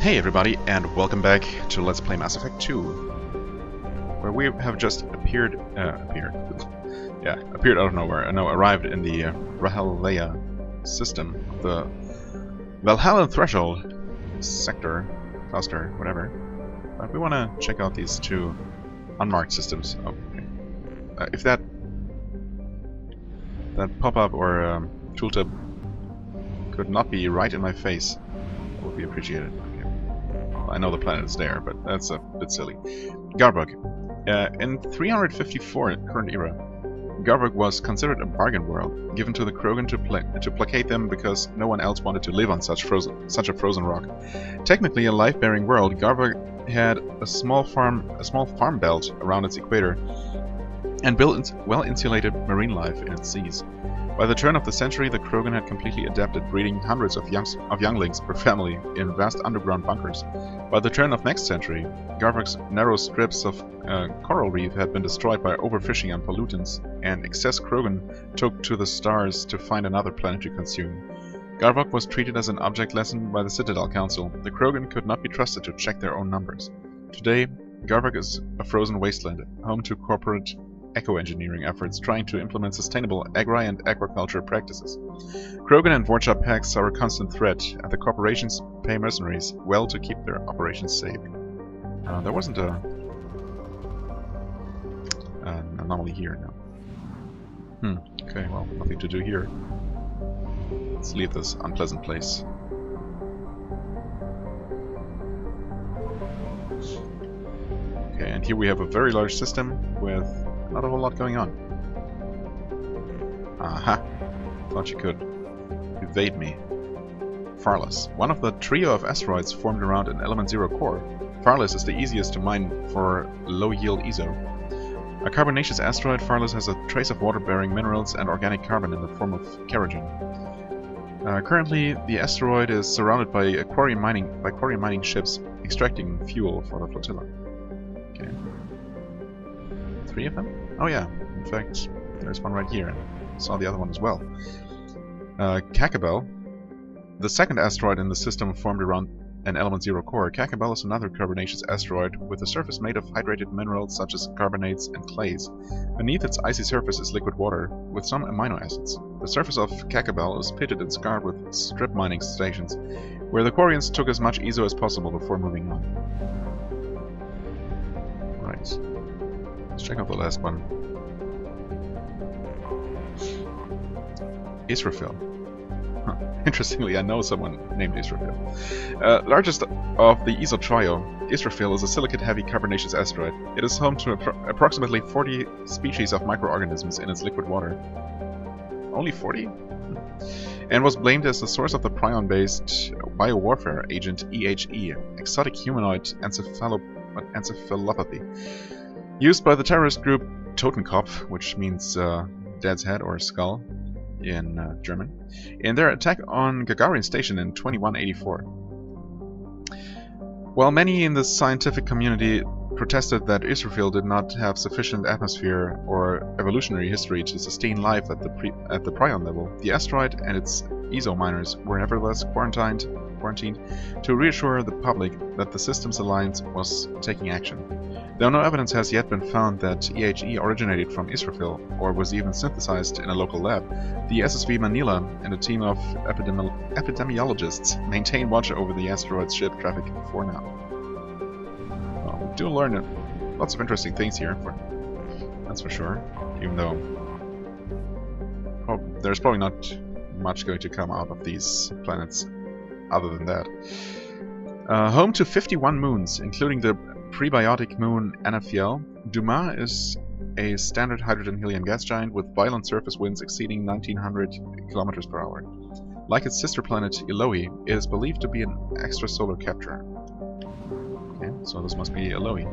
Hey everybody, and welcome back to Let's Play Mass Effect 2, where we have just appeared out of nowhere, arrived in the Alarei system, the Valhalla Threshold sector, cluster, whatever. But we want to check out these two unmarked systems. Okay. If that pop-up or tooltip could not be right in my face, it would be appreciated. I know the planet is there, but that's a bit silly. Garbug. In 354 current era, Garbug was considered a bargain world, given to the Krogan to placate them because no one else wanted to live on such a frozen rock. Technically a life-bearing world, Garbug had a small farm belt around its equator and built well-insulated marine life in its seas. By the turn of the century, the Krogan had completely adapted, breeding hundreds of younglings per family in vast underground bunkers. By the turn of next century, Garbug's narrow strips of coral reef had been destroyed by overfishing and pollutants, and excess Krogan took to the stars to find another planet to consume. Garbug was treated as an object lesson by the Citadel Council. The Krogan could not be trusted to check their own numbers. Today, Garbug is a frozen wasteland, home to corporate eco-engineering efforts trying to implement sustainable agri and aquaculture practices. Krogan and Vorcha packs are a constant threat, and the corporations pay mercenaries well to keep their operations safe. There wasn't an anomaly here, no. Okay, well, nothing to do here. Let's leave this unpleasant place. Okay, and here we have a very large system with not a whole lot going on. Aha! Thought you could evade me. Farless. One of the trio of asteroids formed around an element 0 core. Farless is the easiest to mine for low-yield ESO. A carbonaceous asteroid, Farless has a trace of water-bearing minerals and organic carbon in the form of kerogen. Currently, the asteroid is surrounded by quarry mining ships extracting fuel for the flotilla. Okay. 3 of them? Oh yeah, in fact, there's one right here, and I saw the other one as well. Kakabel, the second asteroid in the system formed around an element 0 core. Kakabel is another carbonaceous asteroid with a surface made of hydrated minerals such as carbonates and clays. Beneath its icy surface is liquid water, with some amino acids. The surface of Kakabel is pitted and scarred with strip mining stations, where the Quarians took as much ESO as possible before moving on. Right. Let's check out the last one. Israfil. Huh. Interestingly, I know someone named Israfil. Largest of the ESO trio, Israfil is a silicate-heavy carbonaceous asteroid. It is home to approximately 40 species of microorganisms in its liquid water. Only 40? And was blamed as the source of the prion-based biowarfare agent EHE, exotic humanoid encephalopathy. Used by the terrorist group Totenkopf, which means dead's head or skull in German, in their attack on Gagarin Station in 2184. While many in the scientific community protested that Israfil did not have sufficient atmosphere or evolutionary history to sustain life at the prion level, the asteroid and its ESO miners were nevertheless quarantined to reassure the public that the Systems Alliance was taking action. Though no evidence has yet been found that EHE originated from Israfil or was even synthesized in a local lab, the SSV Manila and a team of epidemiologists maintain watch over the asteroid's ship traffic for now. Well, we do learn lots of interesting things here, that's for sure, even though there's probably not much going to come out of these planets other than that. Home to 51 moons, including the prebiotic moon Anafiel, Dumas is a standard hydrogen-helium gas giant with violent surface winds exceeding 1900 km per hour. Like its sister planet Eloe, it is believed to be an extrasolar capture. Okay, so this must be Eloe.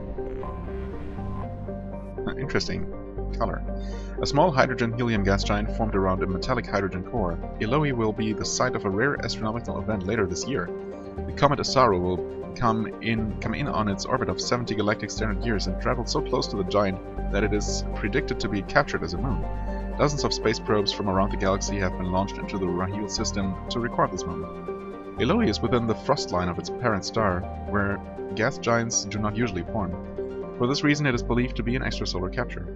Interesting color. A small hydrogen-helium gas giant formed around a metallic hydrogen core. Eloe will be the site of a rare astronomical event later this year. The comet Asaru will come in on its orbit of 70 galactic standard years and travel so close to the giant that it is predicted to be captured as a moon. Dozens of space probes from around the galaxy have been launched into the Raheel system to record this moment. Alarei is within the frost line of its parent star, where gas giants do not usually form. For this reason, it is believed to be an extrasolar capture.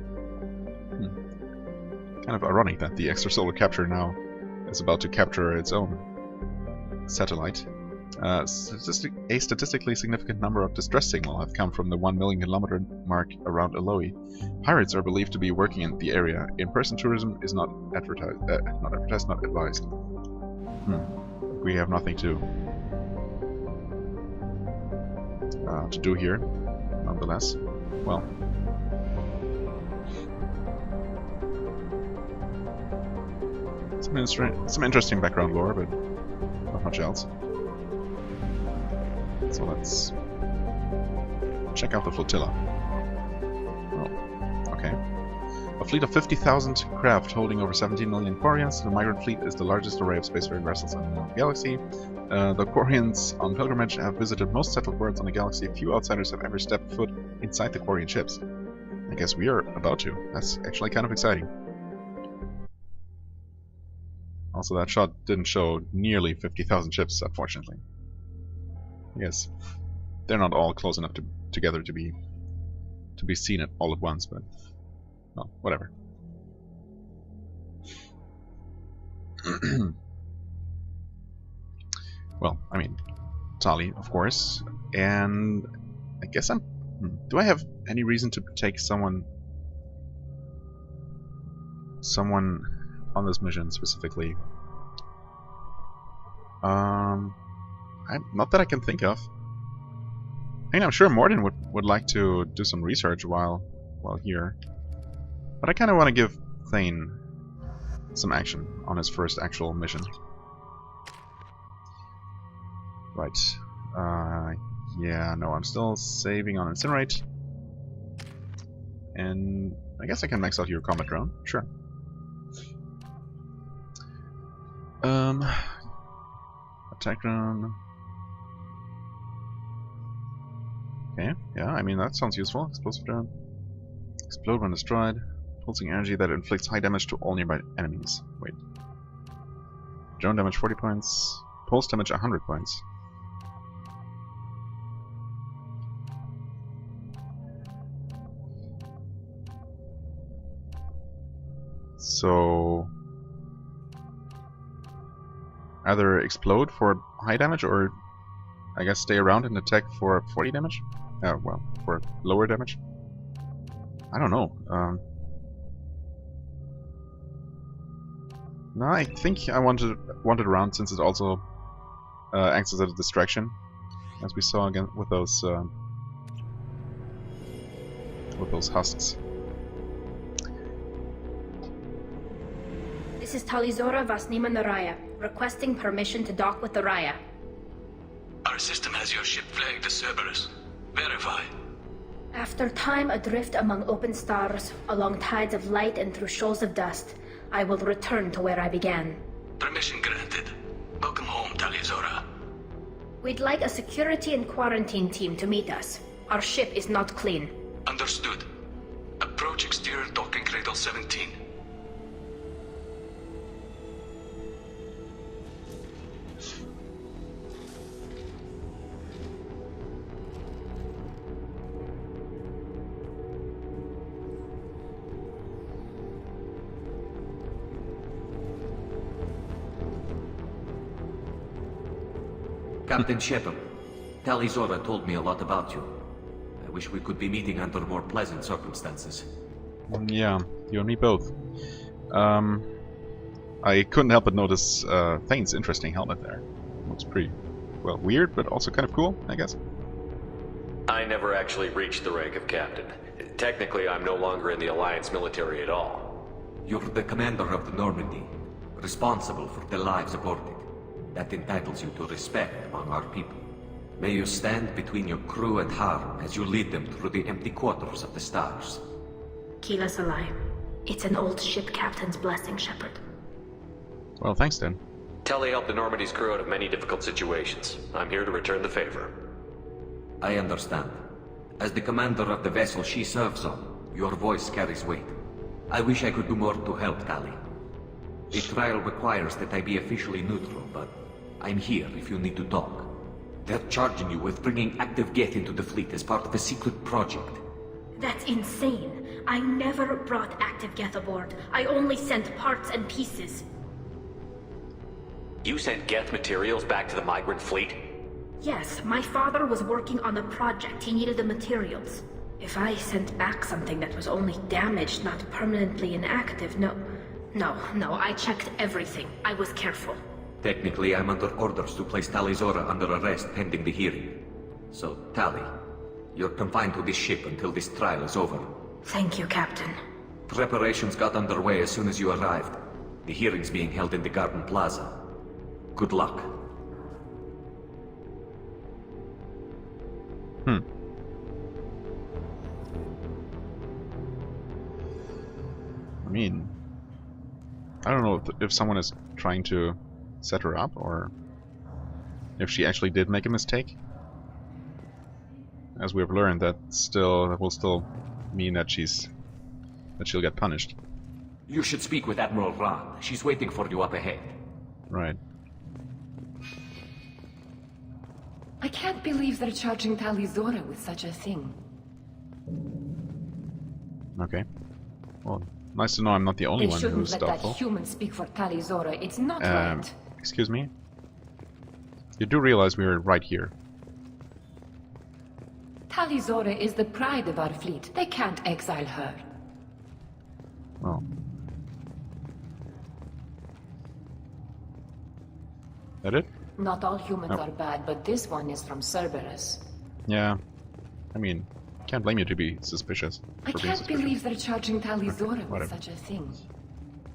Kind of ironic that the extrasolar capture now is about to capture its own satellite. A statistically significant number of distress signals have come from the 1 million kilometer mark around Alarei. Pirates are believed to be working in the area. In-person tourism is not advised. We have nothing to do here, nonetheless. Well, some interesting background lore, but not much else. So let's check out the flotilla. Oh, okay. A fleet of 50,000 craft holding over 17 million Quarians. The migrant fleet is the largest array of spacefaring vessels in the galaxy. The Quarians on pilgrimage have visited most settled worlds on the galaxy. Few outsiders have ever stepped foot inside the Quarian ships. I guess we are about to. That's actually kind of exciting. Also, that shot didn't show nearly 50,000 ships, unfortunately. I guess they're not all close enough together to be seen all at once, but well, whatever. Well, I mean, Tali, of course, and I guess do I have any reason to take someone on this mission specifically? Not that I can think of. I mean, I'm sure Morden would like to do some research while here, but I kind of want to give Thane some action on his first actual mission. Right. Yeah, no, I'm still saving on Incinerate. And I guess I can max out your combat drone. Sure. Attack drone. Okay, yeah, I mean, that sounds useful. Explosive drone. Explode when destroyed. Pulsing energy that inflicts high damage to all nearby enemies. Wait. Drone damage 40 points. Pulse damage 100 points. So either explode for high damage, or I guess stay around and attack for 40 damage? Well, for lower damage? I don't know. No, I think I want it around, since it also acts as a distraction, as we saw again with those husks. This is Talizora Vasnima Naraya, requesting permission to dock with the Raya. Our system has your ship flagged as Cerberus. Verify. After time adrift among open stars, along tides of light and through shoals of dust, I will return to where I began. Permission granted. Welcome home, Talizora. We'd like a security and quarantine team to meet us. Our ship is not clean. Understood. Approach exterior docking cradle 17. Captain Shepard, Talizora told me a lot about you. I wish we could be meeting under more pleasant circumstances. Yeah, you and me both. I couldn't help but notice Thane's interesting helmet there. Looks pretty, well, weird, but also kind of cool, I guess. I never actually reached the rank of captain. Technically, I'm no longer in the Alliance military at all. You're the commander of the Normandy, responsible for the lives aborted. That entitles you to respect among our people. May you stand between your crew and harm as you lead them through the empty quarters of the stars. Kila Salai. It's an old ship captain's blessing, Shepard. Well, thanks, then. Tali helped the Normandy's crew out of many difficult situations. I'm here to return the favor. I understand. As the commander of the vessel she serves on, your voice carries weight. I wish I could do more to help Tali. The trial requires that I be officially neutral, but I'm here if you need to talk. They're charging you with bringing active Geth into the fleet as part of a secret project. That's insane. I never brought active Geth aboard. I only sent parts and pieces. You sent Geth materials back to the migrant fleet? Yes, my father was working on a project. He needed the materials. If I sent back something that was only damaged, not permanently inactive, no, I checked everything. I was careful. Technically, I'm under orders to place Tali Zora under arrest pending the hearing. So, Tali, you're confined to this ship until this trial is over. Thank you, Captain. Preparations got underway as soon as you arrived. The hearing's being held in the Garden Plaza. Good luck. I mean, I don't know if someone is trying to set her up, or if she actually did make a mistake. As we've learned, that will still mean that she'll get punished. You should speak with Admiral Ran. She's waiting for you up ahead. Right. I can't believe they're charging Tali Zora with such a thing. Okay. Well, nice to know I'm not the only They one shouldn't who's let that doubtful. human speak for Tali Zora. It's not right. Excuse me? You do realize we were right here. Tali Zora is the pride of our fleet. They can't exile her. Oh. That it? Not all humans Oh. are bad, but this one is from Cerberus. Yeah. I mean, can't blame you to be suspicious. I for being can't suspicious. believe they're charging Tali Zora with whatever. such a thing.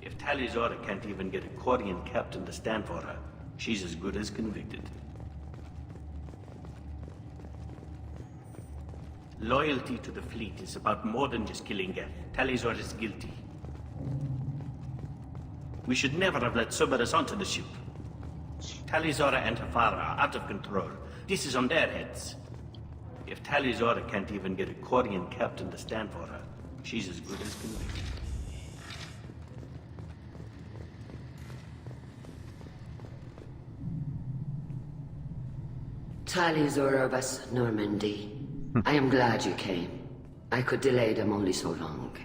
If Tali Zora can't even get a Quarian captain to stand for her, she's as good as convicted. Loyalty to the fleet is about more than just killing Geth. Tali Zora is guilty. We should never have let Cerberus onto the ship. Tali Zora and her father are out of control. This is on their heads. If Tali Zora can't even get a Quarian captain to stand for her, she's as good as convicted. Tali Zora vas Normandy. I am glad you came. I could delay them only so long.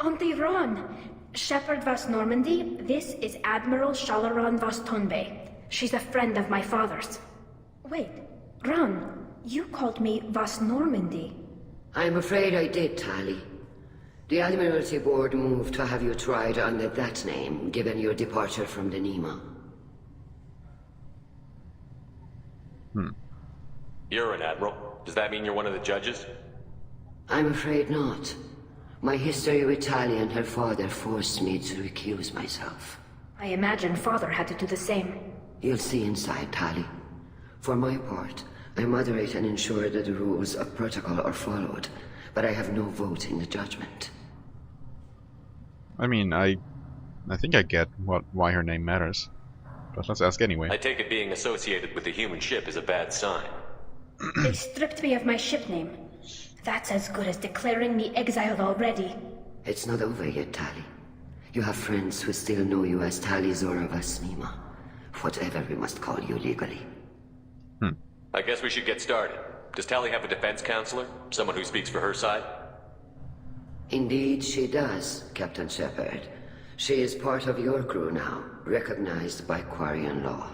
Auntie Ron! Shepherd vas Normandy, this is Admiral Shalaran vas Tonbe. She's a friend of my father's. Wait, Ron, you called me vas Normandy. I'm afraid I did, Tali. The Admiralty Board moved to have you tried under that name, given your departure from the Nima. You're an admiral. Does that mean you're one of the judges? I'm afraid not. My history with Tali and her father forced me to recuse myself. I imagine father had to do the same. You'll see inside, Tali. For my part, I moderate and ensure that the rules of protocol are followed, but I have no vote in the judgment. I mean, I think I get why her name matters. But let's ask anyway. I take it being associated with the human ship is a bad sign. They stripped me of my ship name. That's as good as declaring me exiled already. It's not over yet, Tali. You have friends who still know you as Tali Zora vas Nima. Whatever we must call you legally. I guess we should get started. Does Tali have a defense counselor? Someone who speaks for her side? Indeed, she does, Captain Shepard. She is part of your crew now, recognized by Quarian law.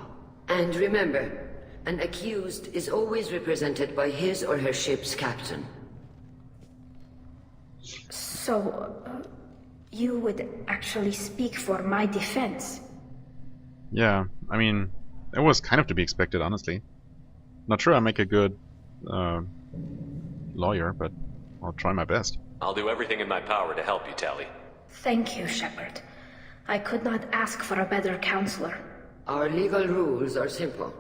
And remember, an accused is always represented by his or her ship's captain. So, you would actually speak for my defense? Yeah, I mean, it was kind of to be expected, honestly. Not sure I make a good lawyer, but I'll try my best. I'll do everything in my power to help you, Tali. Thank you, Shepard. I could not ask for a better counselor. Our legal rules are simple.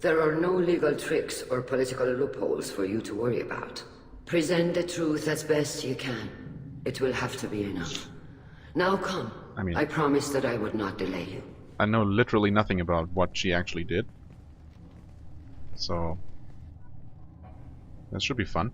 There are no legal tricks or political loopholes for you to worry about. Present the truth as best you can. It will have to be enough. Now come. I promised that I would not delay you. I know literally nothing about what she actually did. So that should be fun.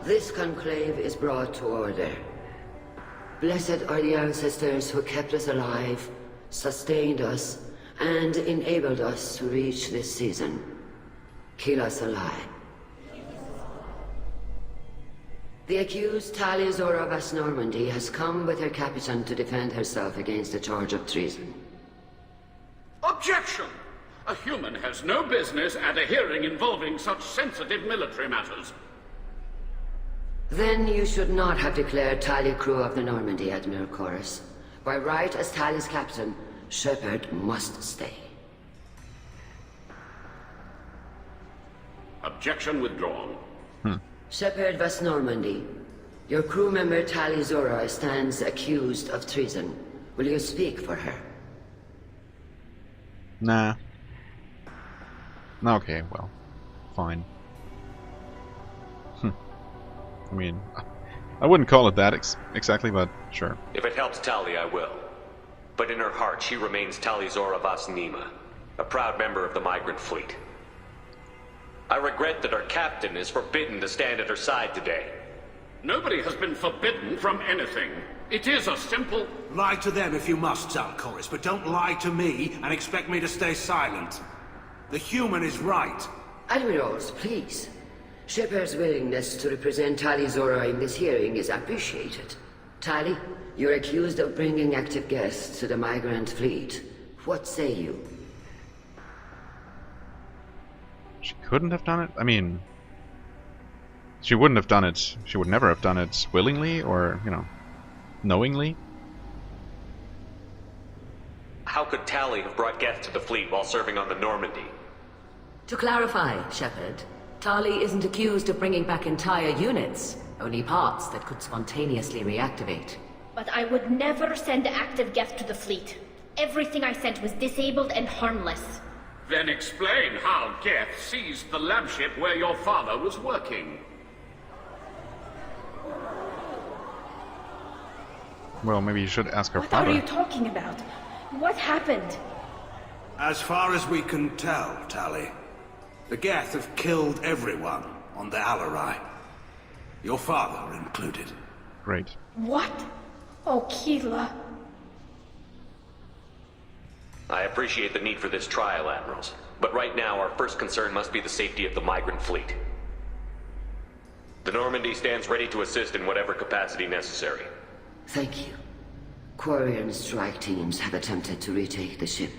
This conclave is brought to order. Blessed are the ancestors who kept us alive, sustained us, and enabled us to reach this season. Keep us alive. The accused Tali Zora Vas Normandy has come with her captain to defend herself against a charge of treason. Objection! A human has no business at a hearing involving such sensitive military matters. Then you should not have declared Tali crew of the Normandy, Admiral Chorus. By right as Tali's captain, Shepard must stay. Objection withdrawn. Shepard Vas Normandy, your crew member Tali Zora stands accused of treason. Will you speak for her? Nah. Okay, well, fine. I mean, I wouldn't call it that exactly, but sure. If it helps Tali, I will. But in her heart, she remains Tali Zora Vas Nima, a proud member of the migrant fleet. I regret that our captain is forbidden to stand at her side today. Nobody has been forbidden from anything. It is a simple... Lie to them if you must, Zalcoris, but don't lie to me and expect me to stay silent. The human is right. Admirals, please. Shepard's willingness to represent Tali Zora in this hearing is appreciated. Tali, you're accused of bringing active guests to the migrant fleet. What say you? She couldn't have done it? I mean, she wouldn't have done it. She would never have done it willingly or, you know, knowingly. How could Tali have brought guests to the fleet while serving on the Normandy? To clarify, Shepard, Tali isn't accused of bringing back entire units, only parts that could spontaneously reactivate. But I would never send active guests to the fleet. Everything I sent was disabled and harmless. Then explain how Geth seized the lab ship where your father was working. Well, maybe you should ask her What father. are you talking about? What happened? As far as we can tell, Tali, the Geth have killed everyone on the Alarei. Your father included. Great. What? Oh, Keela. I appreciate the need for this trial, Admirals. But right now, our first concern must be the safety of the migrant fleet. The Normandy stands ready to assist in whatever capacity necessary. Thank you. Quarian strike teams have attempted to retake the ship,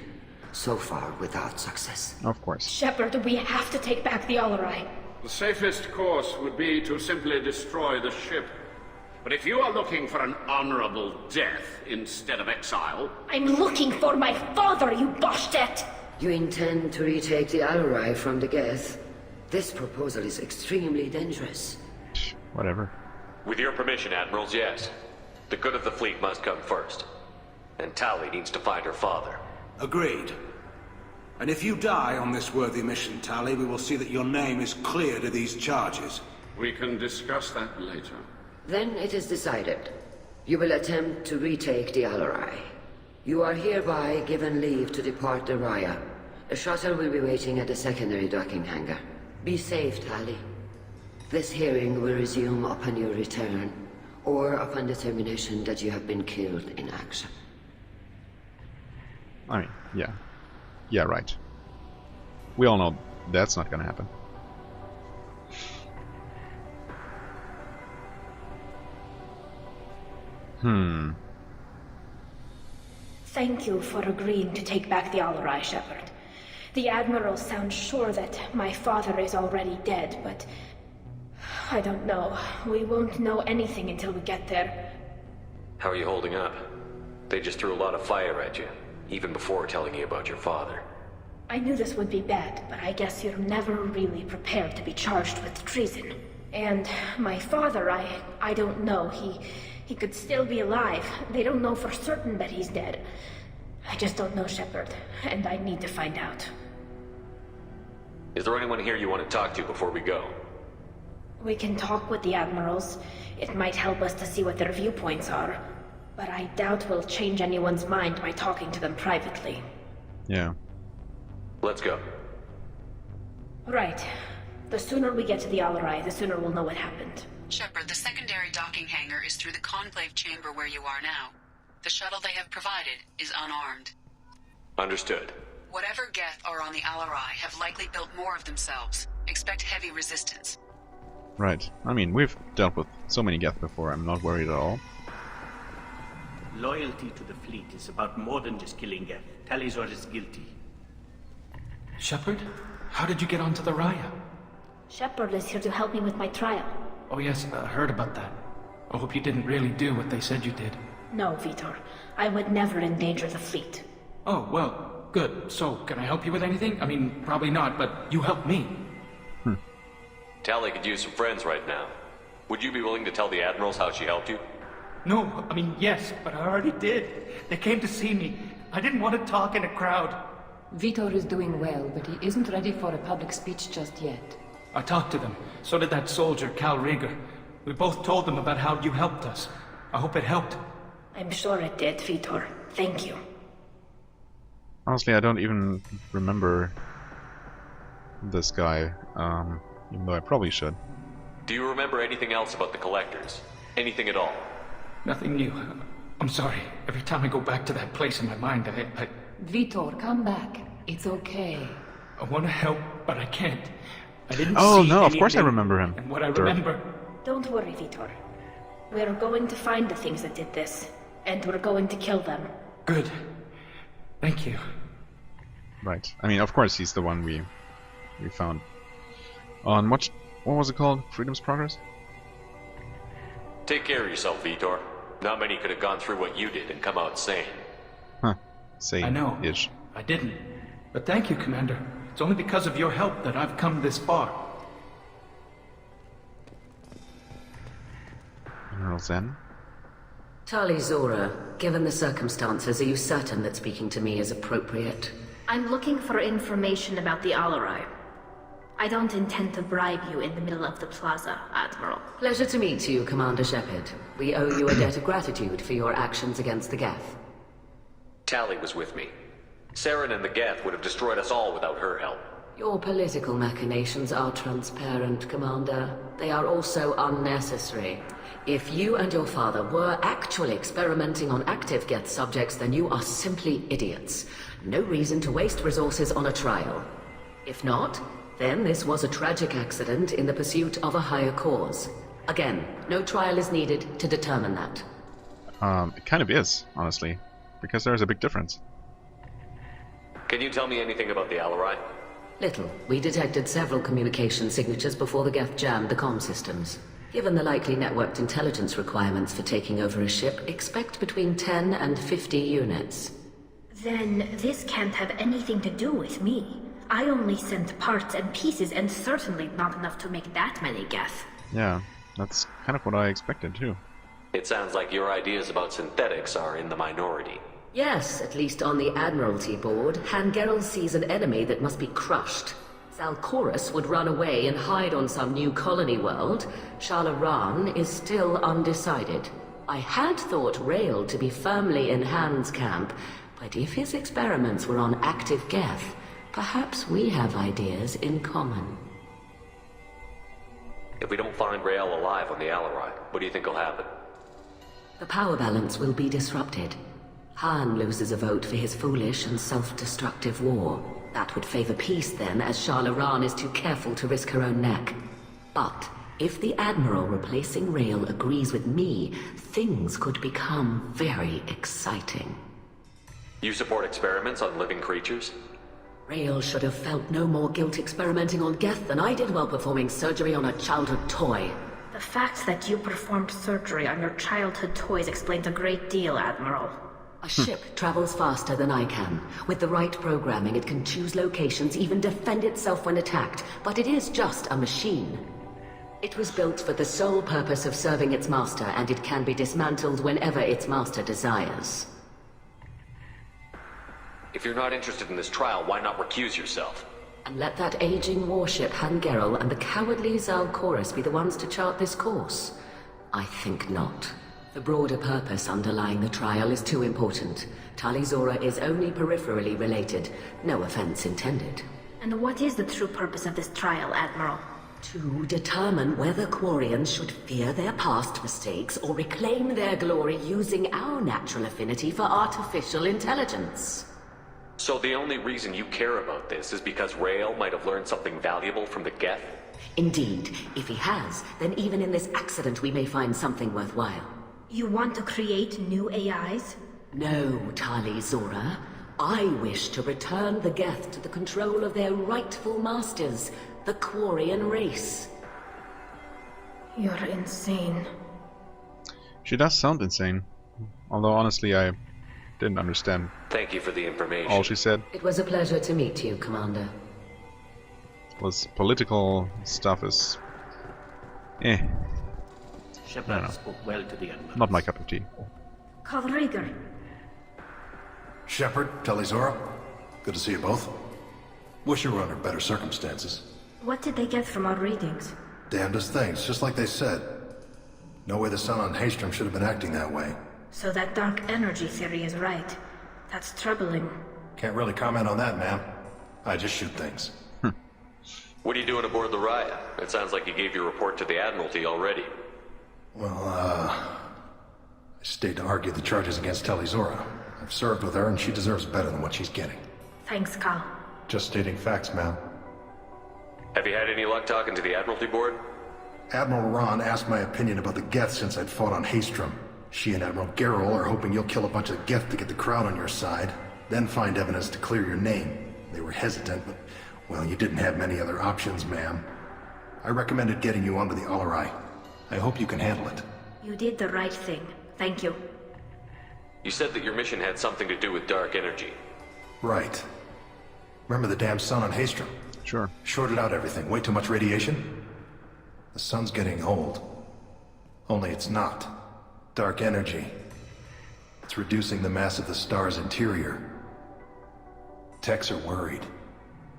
so far without success. Of course. Shepard, we have to take back the Alarei. The safest course would be to simply destroy the ship. But if you are looking for an honorable death instead of exile... I'm looking for my father, you bastet! You intend to retake the Alarei from the Geth? This proposal is extremely dangerous. Whatever. With your permission, Admirals, yes. The good of the fleet must come first. And Tali needs to find her father. Agreed. And if you die on this worthy mission, Tali, we will see that your name is cleared of these charges. We can discuss that later. Then it is decided. You will attempt to retake the Alarei. You are hereby given leave to depart the Raya. A shuttle will be waiting at the secondary docking hangar. Be safe, Tali. This hearing will resume upon your return, or upon determination that you have been killed in action. I mean, yeah. Yeah, right. We all know that's not gonna happen. Thank you for agreeing to take back the Alarei, Shepard. The Admiral sounds sure that my father is already dead, but... I don't know. We won't know anything until we get there. How are you holding up? They just threw a lot of fire at you, even before telling you about your father. I knew this would be bad, but I guess you're never really prepared to be charged with treason. And my father, I don't know. He could still be alive. They don't know for certain that he's dead. I just don't know, Shepard, and I need to find out. Is there anyone here you want to talk to before we go? We can talk with the Admirals. It might help us to see what their viewpoints are. But I doubt we'll change anyone's mind by talking to them privately. Yeah. Let's go. Right. The sooner we get to the Alarei, the sooner we'll know what happened. Shepard, the secondary docking hangar is through the conclave chamber where you are now. The shuttle they have provided is unarmed. Understood. Whatever Geth are on the Alarei have likely built more of themselves. Expect heavy resistance. Right. I mean, we've dealt with so many Geth before, I'm not worried at all. Loyalty to the fleet is about more than just killing Geth. Tali Zora is guilty. Shepard? How did you get onto the Raya? Shepard is here to help me with my trial. Oh yes, I heard about that. I hope you didn't really do what they said you did. No, Vitor. I would never endanger the fleet. Oh, well, good. So, can I help you with anything? I mean, probably not, but you helped me. Tali could use some friends right now. Would you be willing to tell the Admirals how she helped you? No, I mean, yes, but I already did. They came to see me. I didn't want to talk in a crowd. Vitor is doing well, but he isn't ready for a public speech just yet. I talked to them. So did that soldier, Cal Rieger. We both told them about how you helped us. I hope it helped. I'm sure it did, Vitor. Thank you. Honestly, I don't even remember this guy, even though I probably should. Do you remember anything else about the Collectors? Anything at all? Nothing new. I'm sorry. Every time I go back to that place in my mind, I... Vitor, come back. It's okay. I want to help, but I can't. I didn't Oh see no, of course I anything, remember him. And what I remember... Don't worry, Vitor. We're going to find the things that did this, and we're going to kill them. Good. Thank you. Right. I mean, of course he's the one we found. On what was it called? Freedom's Progress? Take care of yourself, Vitor. Not many could have gone through what you did and come out sane. Huh. Sane. I know. Ish. I didn't. But thank you, Commander. It's only because of your help that I've come this far. General Zen? Tali Zora, given the circumstances, are you certain that speaking to me is appropriate? I'm looking for information about the Alarei. I don't intend to bribe you in the middle of the plaza, Admiral. Pleasure to meet you, Commander Shepard. We owe you a debt of gratitude for your actions against the Geth. Tali was with me. Saren and the Geth would have destroyed us all without her help. Your political machinations are transparent, Commander. They are also unnecessary. If you and your father were actually experimenting on active Geth subjects, then you are simply idiots. No reason to waste resources on a trial. If not, then this was a tragic accident in the pursuit of a higher cause. Again, no trial is needed to determine that. It kind of is, honestly, because there's a big difference. Can you tell me anything about the Alarei? Little. We detected several communication signatures before the Geth jammed the comm systems. Given the likely networked intelligence requirements for taking over a ship, expect between 10 and 50 units. Then this can't have anything to do with me. I only sent parts and pieces, and certainly not enough to make that many Geth. Yeah, that's kind of what I expected too. It sounds like your ideas about synthetics are in the minority. Yes, at least on the Admiralty board, Hangerel sees an enemy that must be crushed. Zalcorus would run away and hide on some new colony world. Shalaran is still undecided. I had thought Rael to be firmly in Han's camp, but if his experiments were on active Geth, perhaps we have ideas in common. If we don't find Rael alive on the Alarei, what do you think will happen? The power balance will be disrupted. Han loses a vote for his foolish and self-destructive war. That would favor peace then, as Shalaran is too careful to risk her own neck. But if the Admiral replacing Rael agrees with me, things could become very exciting. You support experiments on living creatures? Rael should have felt no more guilt experimenting on Geth than I did while performing surgery on a childhood toy. The fact that you performed surgery on your childhood toys explains a great deal, Admiral. A ship travels faster than I can. With the right programming, it can choose locations, even defend itself when attacked. But it is just a machine. It was built for the sole purpose of serving its master, and it can be dismantled whenever its master desires. If you're not interested in this trial, why not recuse yourself? And let that aging warship Hangerel and the cowardly Zalcorus be the ones to chart this course? I think not. The broader purpose underlying the trial is too important. Tali Zora is only peripherally related. No offense intended. And what is the true purpose of this trial, Admiral? To determine whether Quarians should fear their past mistakes or reclaim their glory using our natural affinity for artificial intelligence. So the only reason you care about this is because Rael might have learned something valuable from the Geth? Indeed. If he has, then even in this accident we may find something worthwhile. You want to create new AIs? No, Tali Zora. I wish to return the Geth to the control of their rightful masters, the Quarian race. You're insane. She does sound insane. Although honestly I didn't understand Thank you for the information. all she said. It was a pleasure to meet you, Commander. Was political stuff is... Shepard spoke well to the Admiral. not my cup of tea. Calrieger. Shepard, Tali Zora, good to see you both. Wish you were under better circumstances. What did they get from our readings? Damnedest things, just like they said. No way the sun on Haystrom should have been acting that way. So that dark energy theory is right. That's troubling. Can't really comment on that, ma'am. I just shoot things. What are you doing aboard the Raya? It sounds like you gave your report to the Admiralty already. Well, I stayed to argue the charges against Tali Zora. I've served with her, and she deserves better than what she's getting. Thanks, Cal. Just stating facts, ma'am. Have you had any luck talking to the Admiralty board? Admiral Ron asked my opinion about the Geth since I'd fought on Haystrom. She and Admiral Gerrel are hoping you'll kill a bunch of Geth to get the crowd on your side, then find evidence to clear your name. They were hesitant, but, well, you didn't have many other options, ma'am. I recommended getting you onto the Alarei. I hope you can handle it. You did the right thing. Thank you. You said that your mission had something to do with dark energy. Right. Remember the damn sun on Haystrom? Sure. Shorted out everything. Way too much radiation? The sun's getting old. Only it's not. Dark energy. It's reducing the mass of the star's interior. Techs are worried.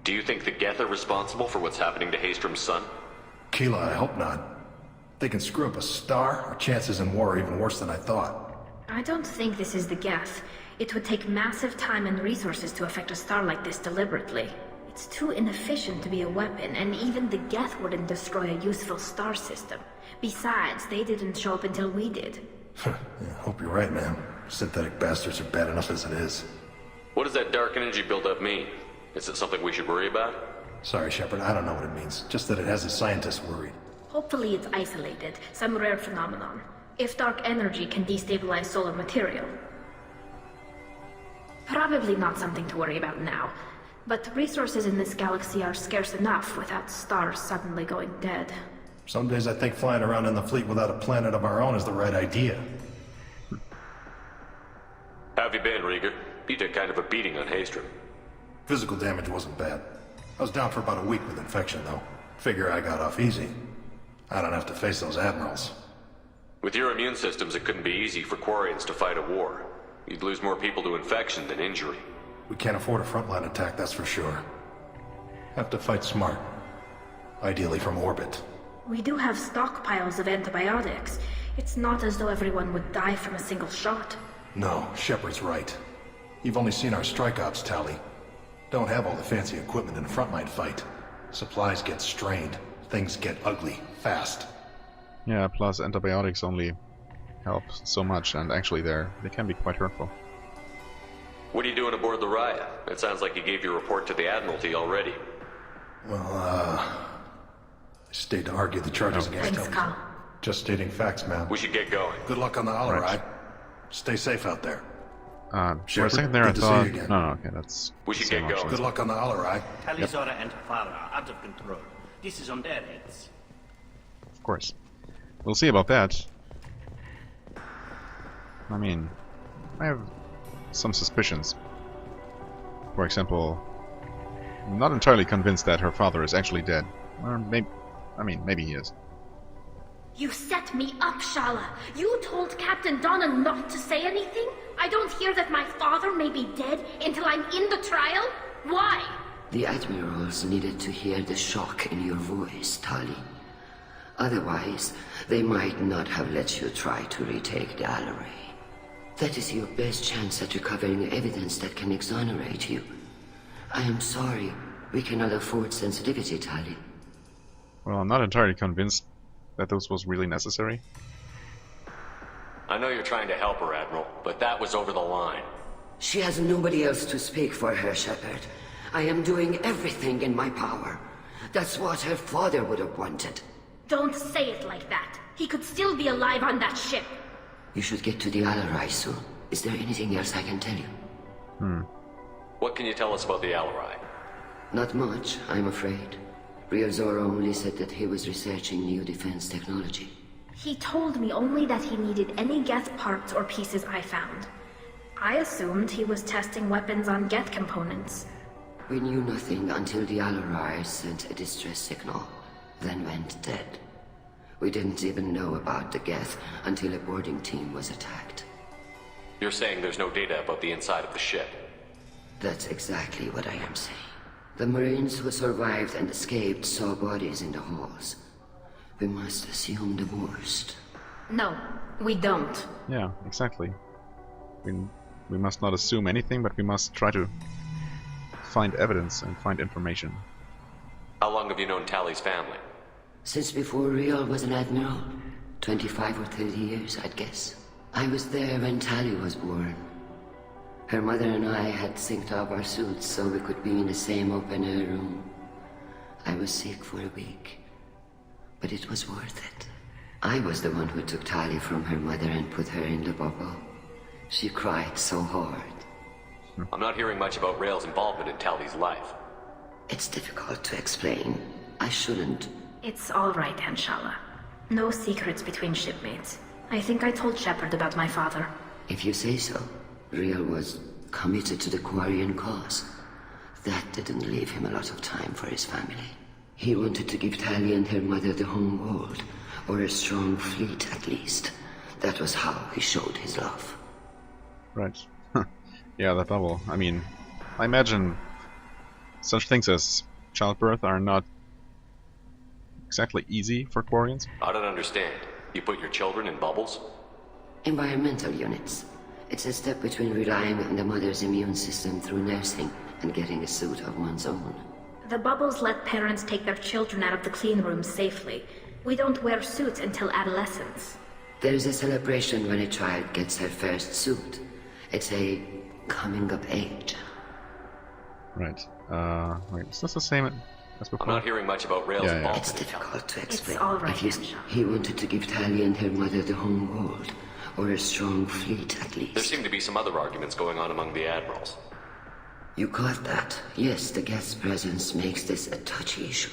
Do you think the Geth are responsible for what's happening to Haystrom's sun? Keela, I hope not. They can screw up a star. Our chances in war are even worse than I thought. I don't think this is the Geth. It would take massive time and resources to affect a star like this deliberately. It's too inefficient to be a weapon, and even the Geth wouldn't destroy a useful star system. Besides, they didn't show up until we did. Yeah, hope you're right, man. Synthetic bastards are bad enough as it is. What does that dark energy buildup mean? Is it something we should worry about? Sorry, Shepard, I don't know what it means. Just that it has the scientists worried. Hopefully it's isolated, some rare phenomenon. If dark energy can destabilize solar material. Probably not something to worry about now. But resources in this galaxy are scarce enough without stars suddenly going dead. Some days I think flying around in the fleet without a planet of our own is the right idea. How have you been, Rieger? You took kind of a beating on Haystrom. Physical damage wasn't bad. I was down for about a week with infection, though. Figure I got off easy. I don't have to face those admirals. With your immune systems, it couldn't be easy for Quarians to fight a war. You'd lose more people to infection than injury. We can't afford a frontline attack, that's for sure. Have to fight smart. Ideally from orbit. We do have stockpiles of antibiotics. It's not as though everyone would die from a single shot. No, Shepard's right. You've only seen our strikeouts, Tali. Don't have all the fancy equipment in a frontline fight. Supplies get strained. Things get ugly, fast. Yeah, plus antibiotics only help so much, and actually they can be quite hurtful. What are you doing aboard the Raya? It sounds like you gave your report to the Admiralty already. Well, I stayed to argue the charges against Thanks, Tali. Cal. Just stating facts, ma'am. We should get going. Good luck on the Alarei. Right. Stay safe out there. For Shepard, a second there I good to see thought... you again. No, okay, that's... We should same get going. option. Good luck on the Alarei. Tali Zora and Farah are out of control. This is on their heads. Of course. We'll see about that. I mean, I have some suspicions. For example, I'm not entirely convinced that her father is actually dead. Or maybe... I mean, maybe he is. You set me up, Shala. You told Captain Donna not to say anything? I don't hear that my father may be dead until I'm in the trial? Why? The admirals needed to hear the shock in your voice, Tali. Otherwise, they might not have let you try to retake the Alarei. That is your best chance at recovering evidence that can exonerate you. I am sorry. We cannot afford sensitivity, Tali. Well, I'm not entirely convinced that this was really necessary. I know you're trying to help her, Admiral, but that was over the line. She has nobody else to speak for her, Shepard. I am doing everything in my power. That's what her father would have wanted. Don't say it like that. He could still be alive on that ship. You should get to the Alarei soon. Is there anything else I can tell you? What can you tell us about the Alarei? Not much, I'm afraid. Real Zora only said that he was researching new defense technology. He told me only that he needed any Geth parts or pieces I found. I assumed he was testing weapons on Geth components. We knew nothing until the Alarei sent a distress signal, then went dead. We didn't even know about the Geth until a boarding team was attacked. You're saying there's no data about the inside of the ship? That's exactly what I am saying. The Marines who survived and escaped saw bodies in the halls. We must assume the worst. No, we don't. Yeah, exactly. We must not assume anything, but we must try to find evidence and find information. How long have you known Tali's family? Since before Real was an admiral. 25 or 30 years, I'd guess. I was there when Tali was born. Her mother and I had synced up our suits so we could be in the same open-air room. I was sick for a week, but it was worth it. I was the one who took Tali from her mother and put her in the bubble. She cried so hard. I'm not hearing much about Rail's involvement in Tali's life. It's difficult to explain. I shouldn't. It's all right, Anshala. No secrets between shipmates. I think I told Shepard about my father. If you say so. Real was committed to the Quarian cause. That didn't leave him a lot of time for his family. He wanted to give Tali and her mother the home world, or a strong fleet at least. That was how he showed his love. Right. Yeah, that bubble. I mean, I imagine such things as childbirth are not exactly easy for Quarians. I don't understand. You put your children in bubbles? Environmental units. It's a step between relying on the mother's immune system through nursing and getting a suit of one's own. The bubbles let parents take their children out of the clean rooms safely. We don't wear suits until adolescence. There's a celebration when a child gets her first suit. It's a coming of age. Right. Wait, is this the same as before? I'm not hearing much about Rail's involvement. It's difficult to explain. It's all right, He wanted to give Tali and her mother the home world, or a strong fleet at least. There seem to be some other arguments going on among the admirals. You caught that? Yes, the Geth's presence makes this a touchy issue.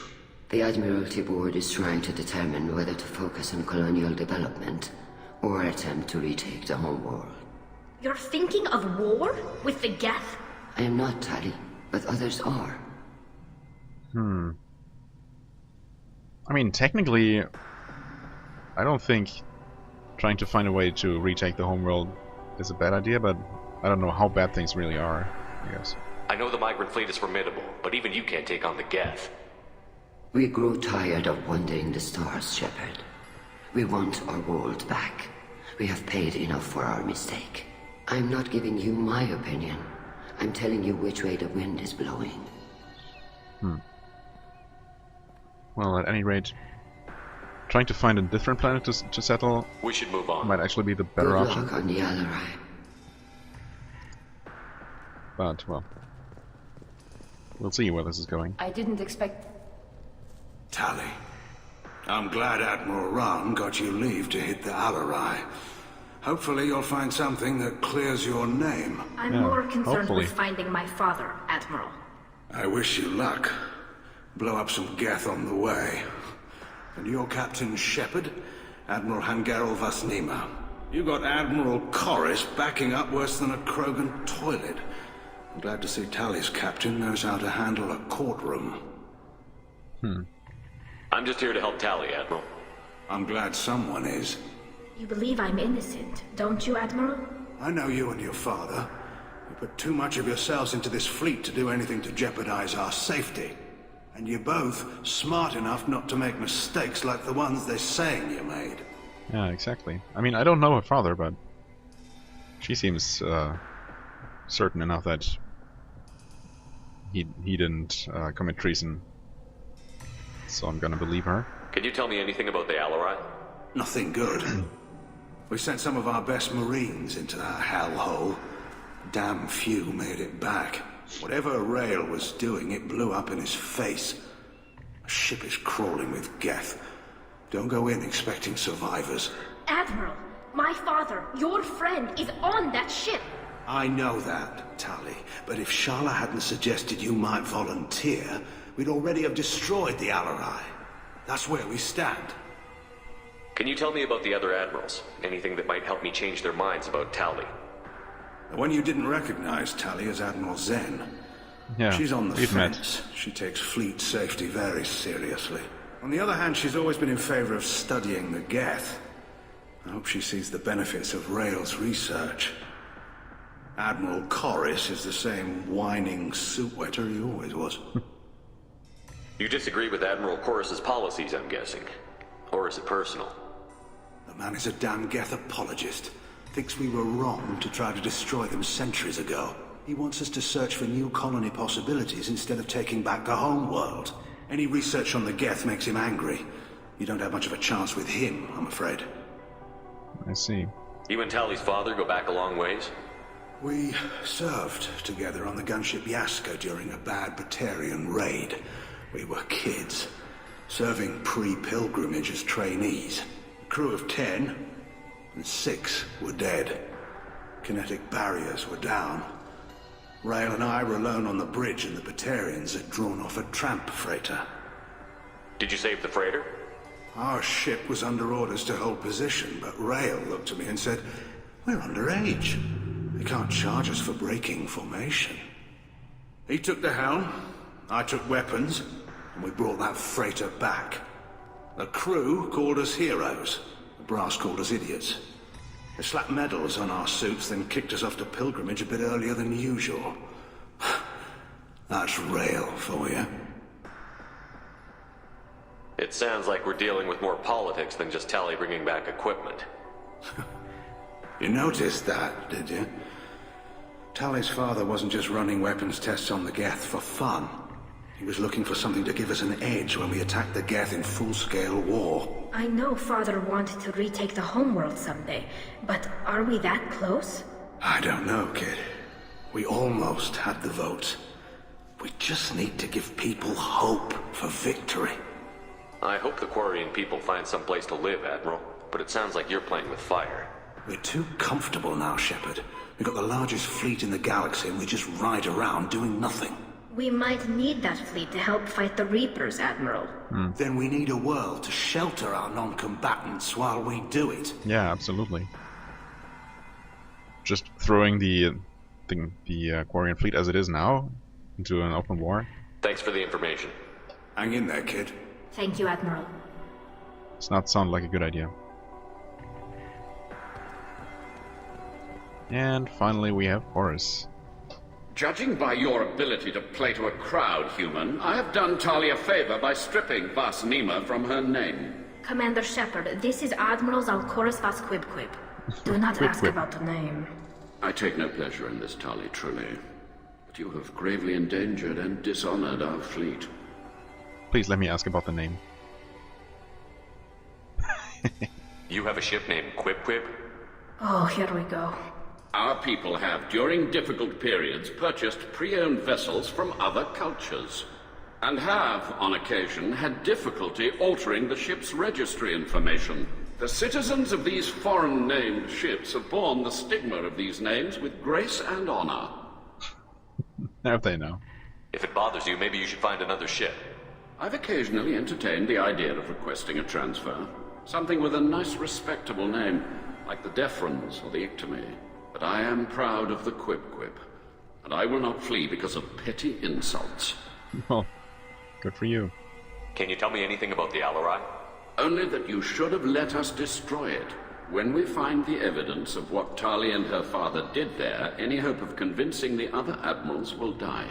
The Admiralty Board is trying to determine whether to focus on colonial development or attempt to retake the home world. You're thinking of war? With the Geth? I am not, Tali, but others are. I mean, technically, I don't think trying to find a way to retake the homeworld is a bad idea, but I don't know how bad things really are, I guess. I know the migrant fleet is formidable, but even you can't take on the Geth. We grow tired of wandering the stars, Shepard. We want our world back. We have paid enough for our mistake. I'm not giving you my opinion. I'm telling you which way the wind is blowing. Well, at any rate, trying to find a different planet to settle we should move on. Might actually be the better option. Good luck on the Alarei. But, well, we'll see where this is going. I didn't expect... Tali, I'm glad Admiral Ron got you leave to hit the Alarei. Hopefully you'll find something that clears your name. I'm more concerned with finding my father, Admiral. I wish you luck. Blow up some Geth on the way. And your Captain Shepard, Admiral Hangarel Vasnima. You got Admiral Corris backing up worse than a Krogan toilet. I'm glad to see Tali's captain knows how to handle a courtroom. I'm just here to help Tali, Admiral. I'm glad someone is. You believe I'm innocent, don't you, Admiral? I know you and your father. You put too much of yourselves into this fleet to do anything to jeopardize our safety. And you're both smart enough not to make mistakes like the ones they're saying you made. Yeah, exactly. I mean, I don't know her father, but she seems certain enough that he didn't commit treason. so I'm gonna believe her. Can you tell me anything about the Alarei? Nothing good. We sent some of our best Marines into that hellhole. Damn few made it back. Whatever Rail was doing, it blew up in his face. A ship is crawling with Geth. Don't go in expecting survivors. Admiral, my father, your friend, is on that ship. I know that, Tali, but if Shala hadn't suggested you might volunteer, we'd already have destroyed the Alarei. That's where we stand. Can you tell me about the other admirals? Anything that might help me change their minds about Tali? The one you didn't recognize, Tali, is Admiral Zen. Yeah, she's on the we've fence. She takes fleet safety very seriously. On the other hand, she's always been in favor of studying the Geth. I hope she sees the benefits of Rail's research. Admiral Corris is the same whining suit-wetter he always was. You disagree with Admiral Corris's policies, I'm guessing. Or is it personal? The man is a damn Geth apologist. Thinks we were wrong to try to destroy them centuries ago. He wants us to search for new colony possibilities instead of taking back the home world. Any research on the Geth makes him angry. You don't have much of a chance with him, I'm afraid. I see. You and Tali's father go back a long ways? We served together on the gunship Yaska during a bad Batarian raid. We were kids, serving pre-pilgrimage as trainees. A crew of 10, and 6 were dead. Kinetic barriers were down. Rail and I were alone on the bridge, and the Batarians had drawn off a tramp freighter. Did you save the freighter? Our ship was under orders to hold position, but Rail looked at me and said, "We're underage. They can't charge us for breaking formation." He took the helm, I took weapons, and we brought that freighter back. The crew called us heroes. The brass called us idiots. They slapped medals on our suits, then kicked us off to pilgrimage a bit earlier than usual. That's Rail for you. It sounds like we're dealing with more politics than just Tali bringing back equipment. You noticed that, did you? Tali's father wasn't just running weapons tests on the Geth for fun. He was looking for something to give us an edge when we attacked the Geth in full-scale war. I know Father wanted to retake the homeworld someday, but are we that close? I don't know, kid. We almost had the votes. We just need to give people hope for victory. I hope the Quarian people find some place to live, Admiral, but it sounds like you're playing with fire. We're too comfortable now, Shepard. We've got the largest fleet in the galaxy and we just ride around doing nothing. We might need that fleet to help fight the Reapers, Admiral. Then we need a world to shelter our non-combatants while we do it. Yeah, absolutely. Just throwing the Quarian fleet as it is now into an open war. Thanks for the information. Hang in there, kid. Thank you, Admiral. Does not sound like a good idea. And finally we have Horus. Judging by your ability to play to a crowd, human, I have done Tali a favor by stripping Vas Nima from her name. Commander Shepard, this is Admiral Zalcoris Vas Quibquib. Do not ask about the name. I take no pleasure in this, Tali, truly. But you have gravely endangered and dishonored our fleet. Please let me ask about the name. You have a ship named Quib? Oh, here we go. Our people have, during difficult periods, purchased pre-owned vessels from other cultures, and have, on occasion, had difficulty altering the ship's registry information. The citizens of these foreign-named ships have borne the stigma of these names with grace and honor. Now they know. If it bothers you, maybe you should find another ship. I've occasionally entertained the idea of requesting a transfer. Something with a nice, respectable name, like the Defrons or the Ictomy. But I am proud of the Quib, and I will not flee because of petty insults. Well, good for you. Can you tell me anything about the Alarei? Only that you should have let us destroy it. When we find the evidence of what Tali and her father did there, any hope of convincing the other admirals will die.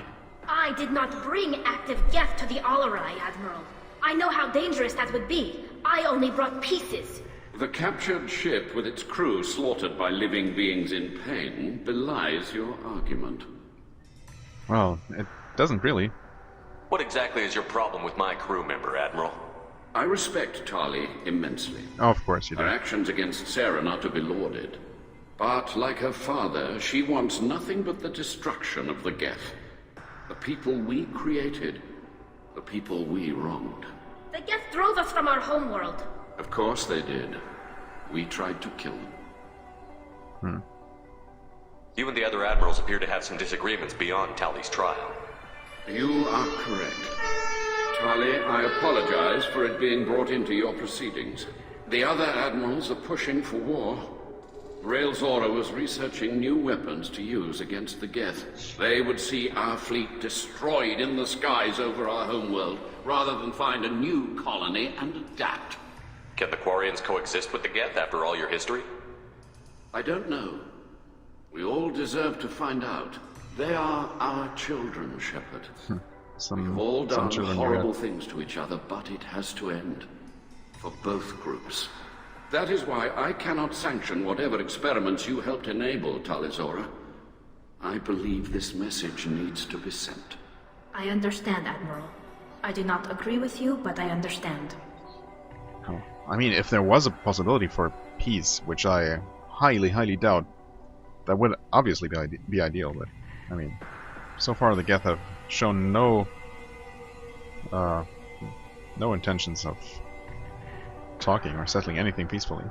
I did not bring active Geth to the Alarei, Admiral. I know how dangerous that would be. I only brought pieces. The captured ship with its crew slaughtered by living beings in pain belies your argument. Well, it doesn't really. What exactly is your problem with my crew member, Admiral? I respect Tali immensely. Oh, of course you do. Her actions against Sarah are to be lauded. But, like her father, she wants nothing but the destruction of the Geth. The people we created. The people we wronged. The Geth drove us from our homeworld. Of course they did. We tried to kill them. You and the other admirals appear to have some disagreements beyond Tali's trial. You are correct. Tali, I apologize for it being brought into your proceedings. The other admirals are pushing for war. Rael Zora was researching new weapons to use against the Geth. They would see our fleet destroyed in the skies over our homeworld, rather than find a new colony and adapt. Can the Quarians coexist with the Geth after all your history? I don't know. We all deserve to find out. They are our children, Shepard. We've all done horrible things to each other, but it has to end. For both groups. That is why I cannot sanction whatever experiments you helped enable, Tali Zora. I believe this message needs to be sent. I understand, Admiral. I do not agree with you, but I understand. Oh. I mean, if there was a possibility for peace, which I highly, highly doubt, that would obviously be ideal, but, I mean, so far the Geth have shown no intentions of talking or settling anything peacefully.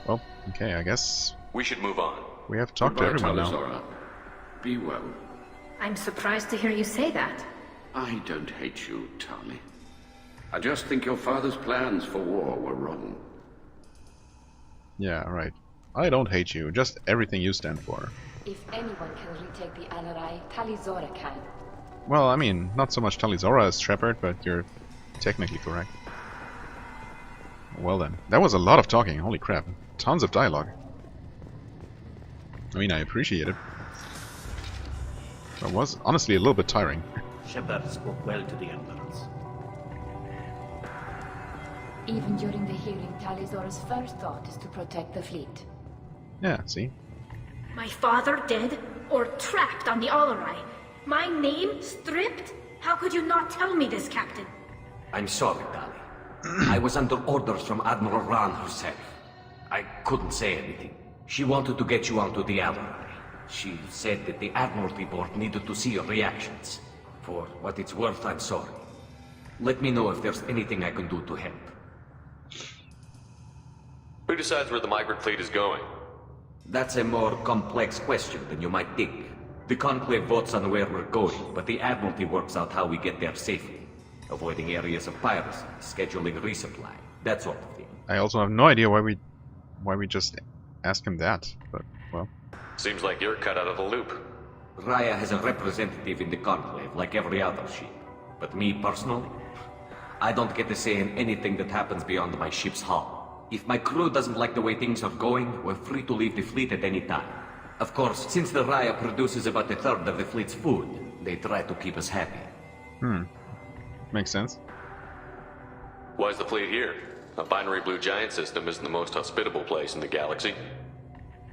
Well, okay, I guess we should move on. We have talked to everyone now. Zora. Be well. I'm surprised to hear you say that. I don't hate you, Tali. I just think your father's plans for war were wrong. Yeah, right. I don't hate you, just everything you stand for. If anyone can retake the Alarei, Tali Zora can. Well, I mean, not so much Tali Zora as Shepard, but you're technically correct. Well then, that was a lot of talking, holy crap. Tons of dialogue. I mean, I appreciate it. It was honestly a little bit tiring. Shepard spoke well to the admirals. Even during the hearing, Tali Zora's first thought is to protect the fleet. Yeah, see? My father dead? Or trapped on the Alarei? My name stripped? How could you not tell me this, Captain? I'm sorry, Tali. I was under orders from Admiral Ran herself. I couldn't say anything. She wanted to get you onto the Alarei. She said that the Admiralty Board needed to see your reactions. For what it's worth, I'm sorry. Let me know if there's anything I can do to help. Who decides where the migrant fleet is going? That's a more complex question than you might think. The Conclave votes on where we're going, but the Admiralty works out how we get there safely. Avoiding areas of piracy, scheduling resupply, that sort of thing. I also have no idea why we just ask him that, but, well. Seems like you're cut out of the loop. Raya has a representative in the Conclave, like every other ship. But me, personally, I don't get to say in anything that happens beyond my ship's hull. If my crew doesn't like the way things are going, we're free to leave the fleet at any time. Of course, since the Raya produces about a third of the fleet's food, they try to keep us happy. Makes sense. Why is the fleet here? A binary blue giant system isn't the most hospitable place in the galaxy.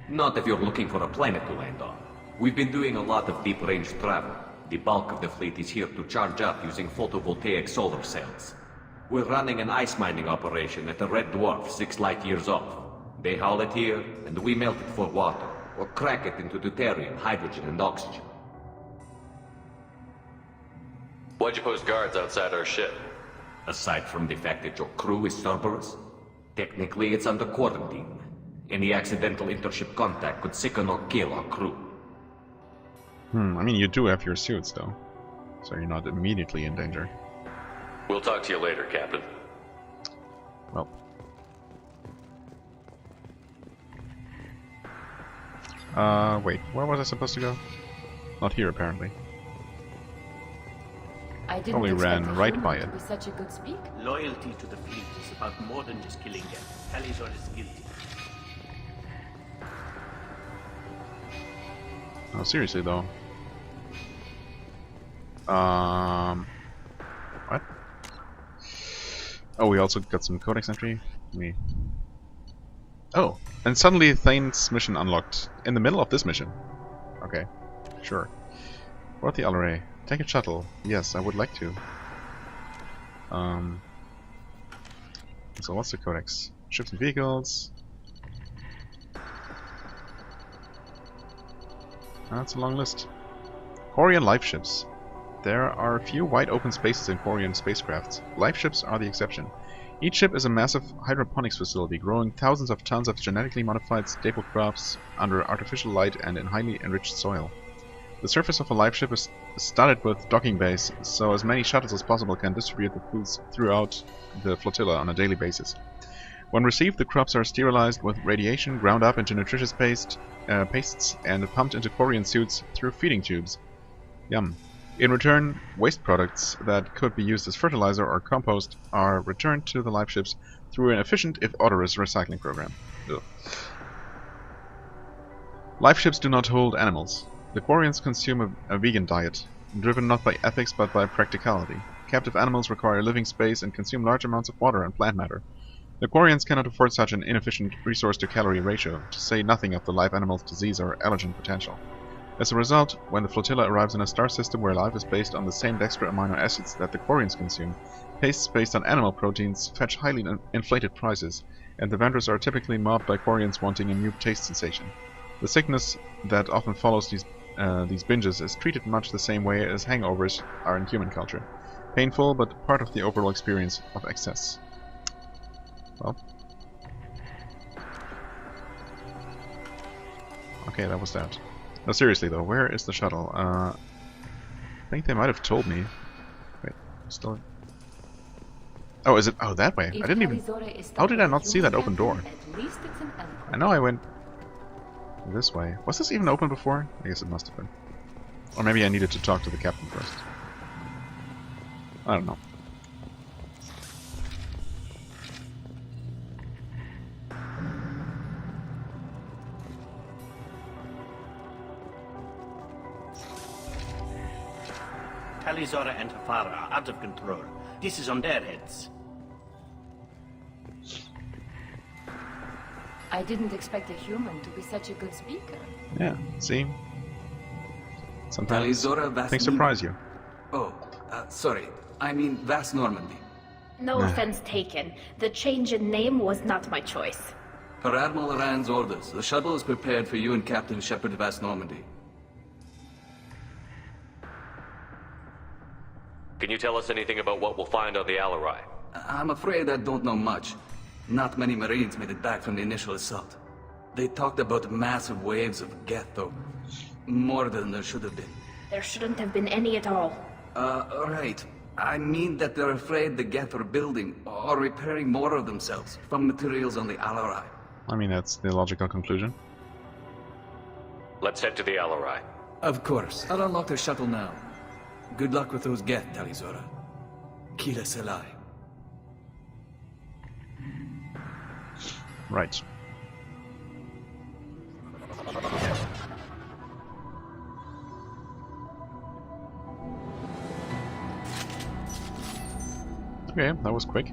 Not if you're looking for a planet to land on. We've been doing a lot of deep-range travel. The bulk of the fleet is here to charge up using photovoltaic solar cells. We're running an ice mining operation at the Red Dwarf 6 light years off. They haul it here, and we melt it for water, or crack it into deuterium, hydrogen, and oxygen. Why'd you post guards outside our ship? Aside from the fact that your crew is Cerberus, technically it's under quarantine. Any accidental intership contact could sicken or kill our crew. I mean, you do have your suits, though, so you're not immediately in danger. We'll talk to you later, Captain. Well. Wait, where was I supposed to go? Not here, apparently. I didn't Only ran right by it. To be such a good speak. Loyalty to the fleet is about more than just killing them. Tali Zora is guilty. Oh, seriously, though. What? Oh, we also got some codex entry. Oh, and suddenly Thane's mission unlocked in the middle of this mission. Okay, sure. What the Alarei? Take a shuttle. Yes, I would like to. So what's the codex? Ships and vehicles. That's a long list. Quarian life ships. There are a few wide open spaces in Quarian spacecrafts. Life ships are the exception. Each ship is a massive hydroponics facility, growing thousands of tons of genetically modified staple crops under artificial light and in highly enriched soil. The surface of a life ship is studded with docking bays, so as many shuttles as possible can distribute the foods throughout the flotilla on a daily basis. When received, the crops are sterilized with radiation, ground up into nutritious pastes, and pumped into Quarian suits through feeding tubes. Yum. In return, waste products that could be used as fertilizer or compost are returned to the life ships through an efficient, if odorous, recycling program. Ugh. Life ships do not hold animals. The Quarians consume a vegan diet, driven not by ethics but by practicality. Captive animals require living space and consume large amounts of water and plant matter. The Quarians cannot afford such an inefficient resource-to-calorie ratio, to say nothing of the live animal's disease or allergen potential. As a result, when the flotilla arrives in a star system where life is based on the same dextra amino acids that the Quarians consume, pastes based on animal proteins fetch highly inflated prices, and the vendors are typically mobbed by Quarians wanting a new taste sensation. The sickness that often follows these binges is treated much the same way as hangovers are in human culture. Painful, but part of the overall experience of excess. Well. Okay, that was that. No, seriously though, where is the shuttle? I think they might have told me. Wait, still. Oh, is it? Oh, that way. I didn't even. How did I not see that open door? I know I went this way. Was this even open before? I guess it must have been. Or maybe I needed to talk to the captain first. I don't know. Tali, Zora, and Tafara are out of control. This is on their heads. I didn't expect a human to be such a good speaker. Yeah, see? Sometimes things surprise you. Oh, sorry. I mean Vast Normandy. No offense taken. The change in name was not my choice. Per Admiral Rand's orders, the shuttle is prepared for you and Captain Shepard Vast Normandy. Can you tell us anything about what we'll find on the Alarei? I'm afraid I don't know much. Not many Marines made it back from the initial assault. They talked about massive waves of Geth, though. More than there should have been. There shouldn't have been any at all. Right. I mean that they're afraid the Geth are building or repairing more of themselves from materials on the Alarei. I mean, that's the logical conclusion. Let's head to the Alarei. Of course. I'll unlock the shuttle now. Good luck with those Geth, Tali Zora. Kila Selai. Right. Okay, that was quick.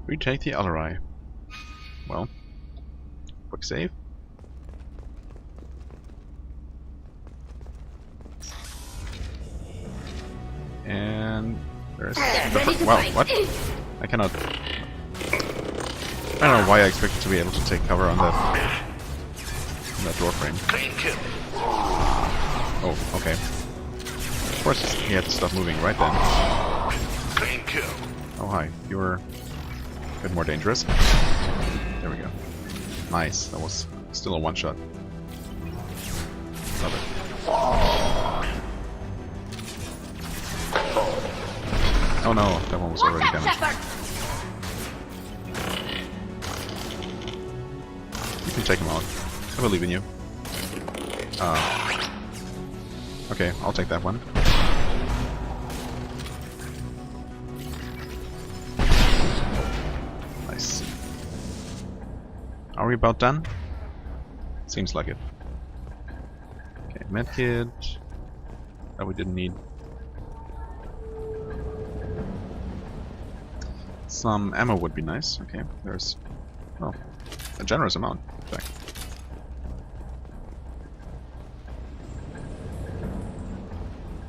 Retake the Alarei. Well, quick save. And there's wow, what? I cannot. I don't know why I expected to be able to take cover on that door frame. Oh, okay. Of course, he had to stop moving right then. Oh hi, you were a bit more dangerous. There we go. Nice. That was still a one-shot. Love it. Oh no, that one was already damaged. You can take him out. I believe in you. Okay, I'll take that one. Nice. Are we about done? Seems like it. Okay, medkit. That we didn't need. Some ammo would be nice. Okay, there's a generous amount, in fact.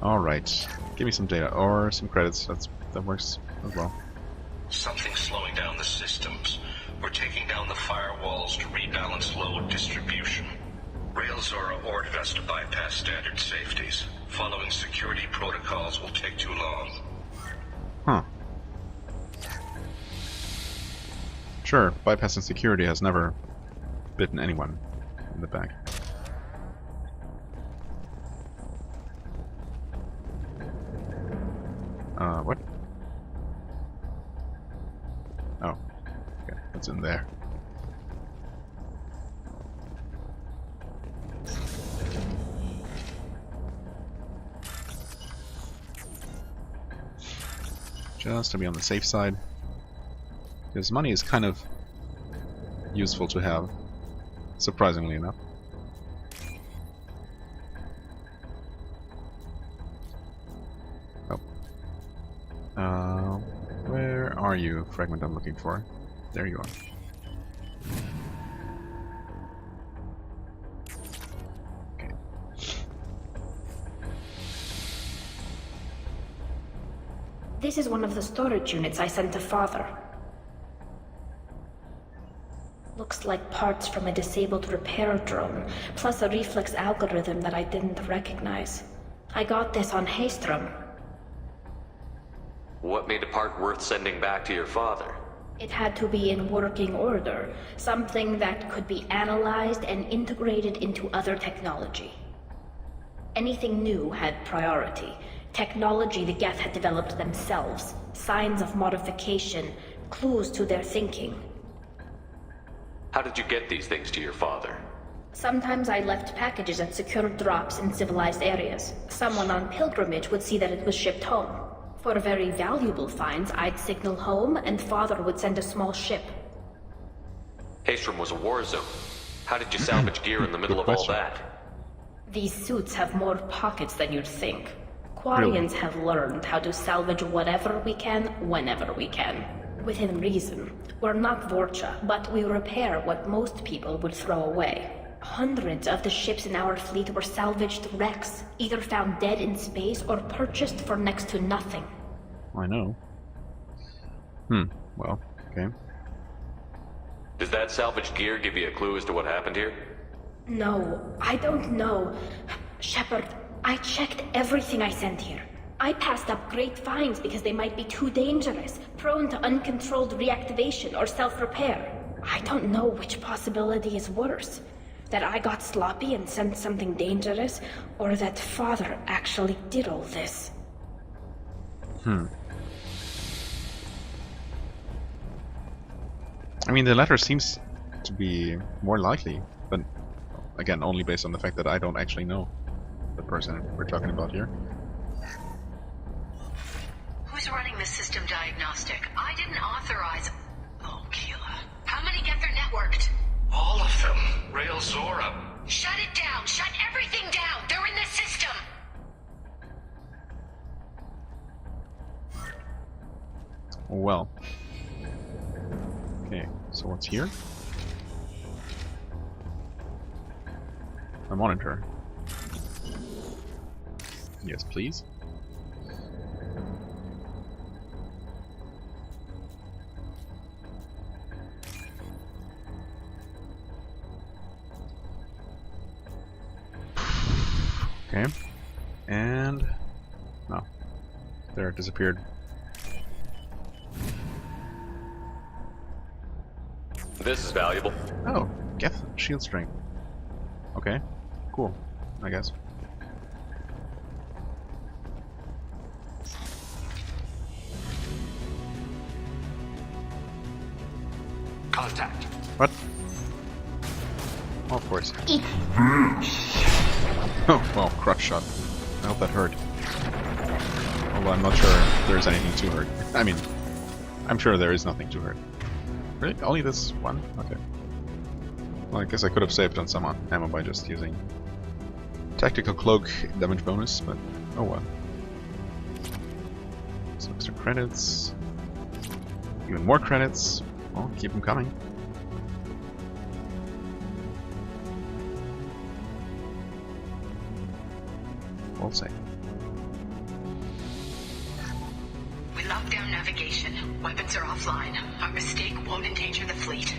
Alright. Give me some data or some credits. That works as well. Something's slowing down the systems. We're taking down the firewalls to rebalance load distribution. Rail Zora ordered us to bypass standard safeties. Following security protocols will take too long. Huh. Sure, bypassing security has never bitten anyone in the back. What? Oh. Okay, what's in there? Just to be on the safe side. Because money is kind of useful to have, surprisingly enough. Oh. Where are you, fragment I'm looking for? There you are. Okay. This is one of the storage units I sent to Father. Looks like parts from a disabled repair drone, plus a reflex algorithm that I didn't recognize. I got this on Haystrom. What made a part worth sending back to your father? It had to be in working order, something that could be analyzed and integrated into other technology. Anything new had priority. Technology the Geth had developed themselves, signs of modification, clues to their thinking. How did you get these things to your father? Sometimes I left packages at secure drops in civilized areas. Someone on pilgrimage would see that it was shipped home. For very valuable finds, I'd signal home, and Father would send a small ship. Haystrom was a war zone. How did you salvage gear in the middle of all that? These suits have more pockets than you'd think. Quarians have learned how to salvage whatever we can, whenever we can. Within reason. We're not Vorcha, but we repair what most people would throw away. Hundreds of the ships in our fleet were salvaged wrecks, either found dead in space or purchased for next to nothing. I know. Well, okay. Does that salvaged gear give you a clue as to what happened here? No, I don't know. Shepard, I checked everything I sent here. I passed up great finds because they might be too dangerous, prone to uncontrolled reactivation or self-repair. I don't know which possibility is worse. That I got sloppy and sent something dangerous, or that Father actually did all this. I mean, the latter seems to be more likely, but again, only based on the fact that I don't actually know the person we're talking about here. Who's running the system diagnostic? I didn't authorize... Oh, Keela. How many Geth are networked? All of them. Rail Zora. Shut it down! Shut everything down! They're in the system! Well. Okay, so what's here? A monitor. Yes, please. Okay. And... no. There, it disappeared. This is valuable. Oh, Geth shield strength. Okay, cool, I guess. Contact. What? Oh, of course. Oh, well, crush shot. I hope that hurt. Although I'm not sure if there's anything to hurt. I mean, I'm sure there is nothing to hurt. Really? Only this one? Okay. Well, I guess I could have saved on some ammo by just using Tactical Cloak damage bonus, but oh well. Some extra credits. Even more credits. Well, keep them coming. We'll say. Lock down navigation. Weapons are offline. Our mistake won't endanger the fleet.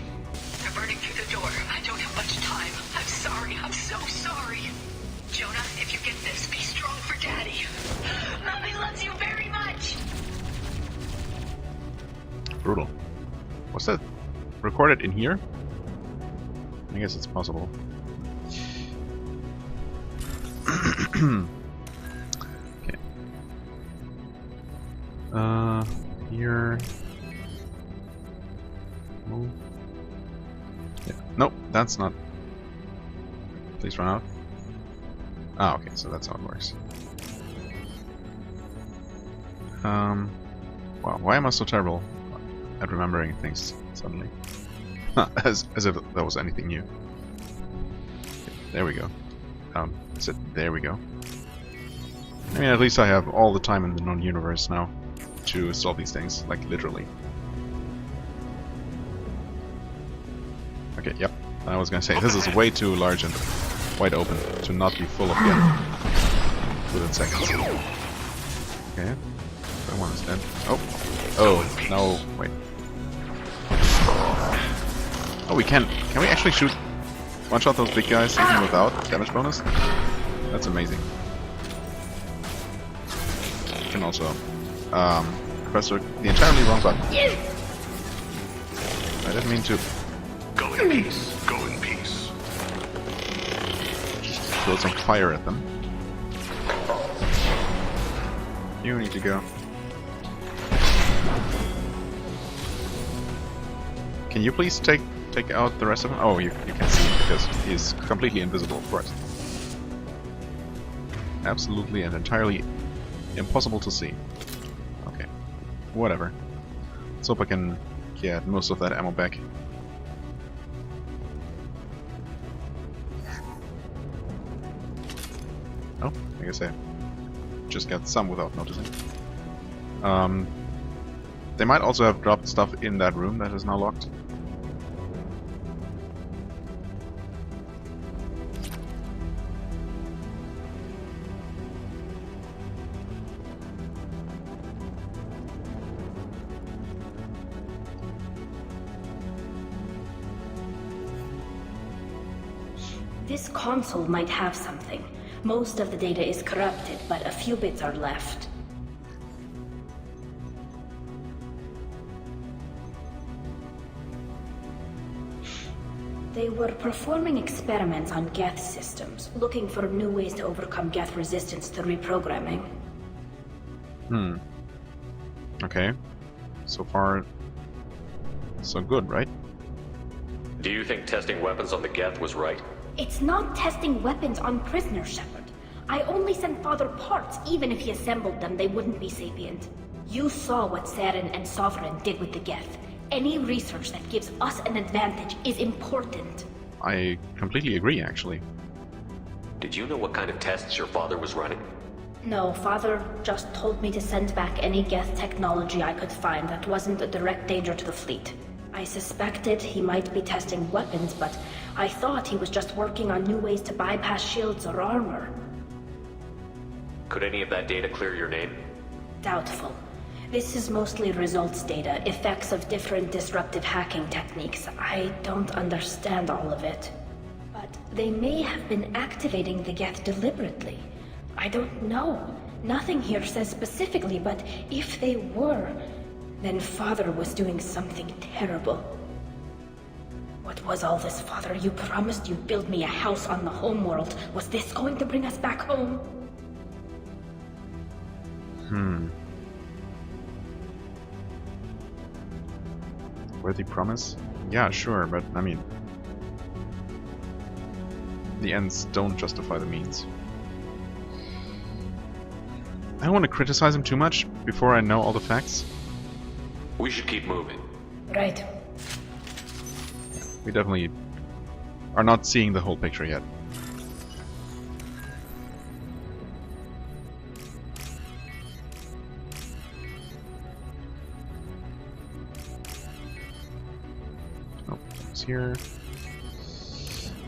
They're burning through the door. I don't have much time. I'm sorry. I'm so sorry. Jonah, if you get this, be strong for Daddy. Mommy loves you very much. Brutal. Was that recorded in here? I guess it's possible. Okay. Here. Move. Yeah. Nope, that's not. Please run out. Ah, okay, so that's how it works. Wow, why am I so terrible at remembering things suddenly? as if that was anything new. Okay, there we go. There we go. I mean, at least I have all the time in the known universe now to solve these things, like literally. Okay, yep. I was gonna say, this is way too large and wide open to not be full of death within seconds. Okay. That one is dead. Oh. Oh, no, wait. Oh, we can. Can we actually shoot one-shot those big guys even without damage bonus? That's amazing. You can also press the entirely wrong button. I didn't mean to. Go in peace. Go in peace. Just throw some fire at them. You need to go. Can you please take out the rest of them? Oh, you can see him because he's completely invisible, of course. Absolutely and entirely impossible to see. Okay, whatever. Let's hope I can get most of that ammo back. Oh, I guess I just got some without noticing. They might also have dropped stuff in that room that is now locked. This console might have something. Most of the data is corrupted, but a few bits are left. They were performing experiments on Geth systems, looking for new ways to overcome Geth resistance to reprogramming. Okay. So far, so good, right? Do you think testing weapons on the Geth was right? It's not testing weapons on prisoners, Shepard. I only sent Father parts. Even if he assembled them, they wouldn't be sapient. You saw what Saren and Sovereign did with the Geth. Any research that gives us an advantage is important. I completely agree, actually. Did you know what kind of tests your father was running? No, Father just told me to send back any Geth technology I could find that wasn't a direct danger to the fleet. I suspected he might be testing weapons, but I thought he was just working on new ways to bypass shields or armor. Could any of that data clear your name? Doubtful. This is mostly results data, effects of different disruptive hacking techniques. I don't understand all of it. But they may have been activating the Geth deliberately. I don't know. Nothing here says specifically, but if they were, then Father was doing something terrible. What was all this, Father? You promised you'd build me a house on the homeworld. Was this going to bring us back home? Worthy promise? Yeah, sure, but I mean, the ends don't justify the means. I don't want to criticize him too much before I know all the facts. We should keep moving. Right. We definitely are not seeing the whole picture yet. Oh, it's here.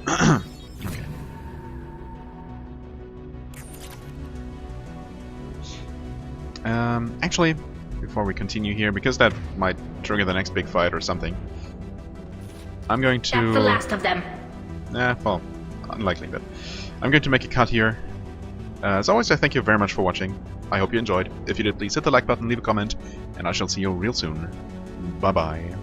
Okay. Actually, before we continue here, because that might trigger the next big fight or something. I'm going to... That's the last of them. Well, unlikely, but I'm going to make a cut here. As always, I thank you very much for watching. I hope you enjoyed. If you did, please hit the like button, leave a comment, and I shall see you real soon. Bye-bye.